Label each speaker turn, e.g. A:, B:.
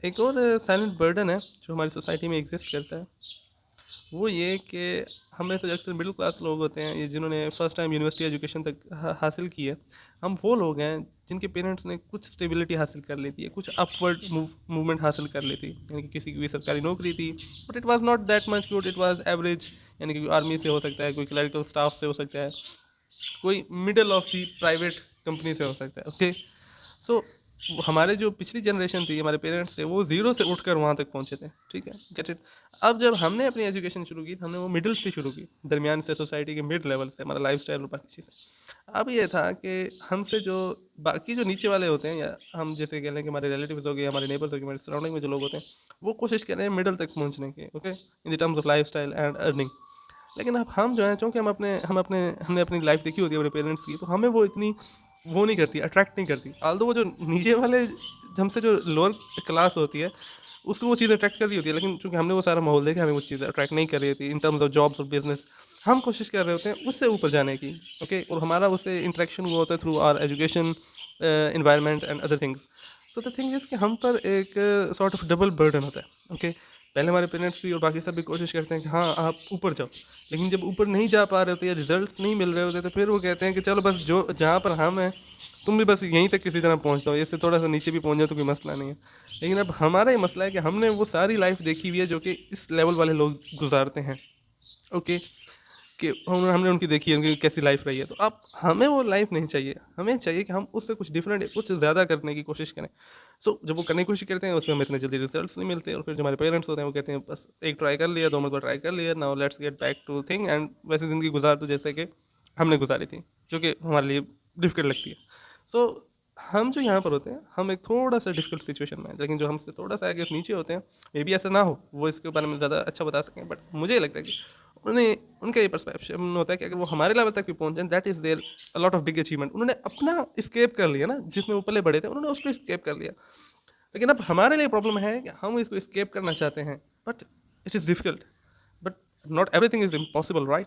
A: एक और silent burden है जो हमारी सोसाइटी में एग्जिस्ट करता है, वो ये कि हम में से जो अक्सर मिडिल क्लास लोग होते हैं, ये जिन्होंने फर्स्ट टाइम यूनिवर्सिटी एजुकेशन तक हासिल की है, हम वो लोग हैं जिनके पेरेंट्स ने कुछ स्टेबिलिटी हासिल कर ली थी, कुछ अपवर्ड मूवमेंट हासिल कर ली थी, यानी कि किसी की भी सरकारी नौकरी थी, but it was not that much good, it was average, यानी कि आर्मी से हो सकता है, कोई क्लरिकल स्टाफ से हो सकता है, कोई middle of the private company से हो सकता है। ओके, सो हमारे जो पिछली जनरेशन थी, हमारे पेरेंट्स थे, वो जीरो से उठकर वहाँ तक पहुँचे थे। ठीक है, गेट इट। अब जब हमने अपनी एजुकेशन शुरू की, तो हमने वो मिडिल से शुरू की, दरमियान से, सोसाइटी के मिड लेवल से, हमारा लाइफ स्टाइल और बाकी चीज़ें। अब ये था कि हमसे जो बाकी जो नीचे वाले होते हैं, या हम जैसे कह लें कि हमारे रिलेटिव्स हो गए, हमारे नेबर्स हो गए, हमारे सराउंडिंग में जो लोग होते हैं, वो कोशिश कर रहे हैं मिडिल तक पहुँचने की। Okay, in the terms of life style and earning. लेकिन अब हम जो हैं, चूँकि हमने अपनी लाइफ देखी होती है अपने पेरेंट्स की, तो हमें वो इतनी वो नहीं करती, अट्रैक्ट नहीं करती। ऑल्दो वो जो नीचे वाले हमसे जो लोअर क्लास होती है, उसको वो चीज़ अट्रैक्ट कर रही होती है, लेकिन चूँकि हमने वो सारा माहौल देखा, हमें वो चीज़ अट्रैक्ट नहीं कर रही होती इन टर्म्स ऑफ जॉब्स और बिज़नेस। हम कोशिश कर रहे होते हैं उससे ऊपर जाने की। ओके, और हमारा उससे इंटरेक्शन हुआ होता है through our education, environment and other things. So the thing is कि हम पर एक सॉर्ट ऑफ डबल बर्डन होता है। ओके, पहले हमारे पेरेंट्स भी और बाकी सब भी कोशिश करते हैं कि हाँ, आप ऊपर जाओ। लेकिन जब ऊपर नहीं जा पा रहे होते या रिजल्ट्स नहीं मिल रहे होते, तो फिर वो कहते हैं कि चलो बस जो जहाँ पर हम हैं, तुम भी बस यहीं तक किसी तरह पहुँच जाओ, इससे थोड़ा सा नीचे भी पहुँच जाओ तो कोई मसला नहीं है। लेकिन अब हमारा ये मसला है कि हमने वो सारी लाइफ देखी हुई है जो कि इस लेवल वाले लोग गुजारते हैं। ओके, कि हमने उनकी देखी है, उनकी कैसी लाइफ रही है, तो अब हमें वो लाइफ नहीं चाहिए। हमें चाहिए कि हम उससे कुछ डिफरेंट, कुछ ज़्यादा करने की कोशिश करें। जब वो करने की कोशिश करते हैं, उसमें हमें इतने जल्दी रिजल्ट्स नहीं मिलते, और फिर जो हमारे पेरेंट्स होते हैं वो कहते हैं बस एक ट्राई कर लिया, 2 मरतबा ट्राई कर लिया, now let's get back to thing and वैसी ज़िंदगी गुजार दो जैसे कि हमने गुजारी थी, जो कि हमारे लिए डिफ़िकल्ट लगती है। सो हम जो यहाँ पर होते हैं, हम एक थोड़ा-सा डिफ़िकल्ट सिचुएशन में हैं, लेकिन जो हमसे थोड़ा-सा आई गेस नीचे होते हैं, मे बी ऐसा ना हो, वो इसके बारे में ज़्यादा अच्छा बता सकें, बट मुझे ये लगता है कि उन्हें, उनका ये पर्सपेप्शन होता है कि अगर वो हमारे लेवल तक भी पहुँच जाएँ, that is there a lot of big achievement. उन्होंने अपना एस्केप कर लिया ना, जिसमें वो पले बड़े थे, उन्होंने उसको एस्केप कर लिया। लेकिन अब हमारे लिए प्रॉब्लम है कि हम इसको एस्केप करना चाहते हैं, but it is difficult, but not everything is impossible, right?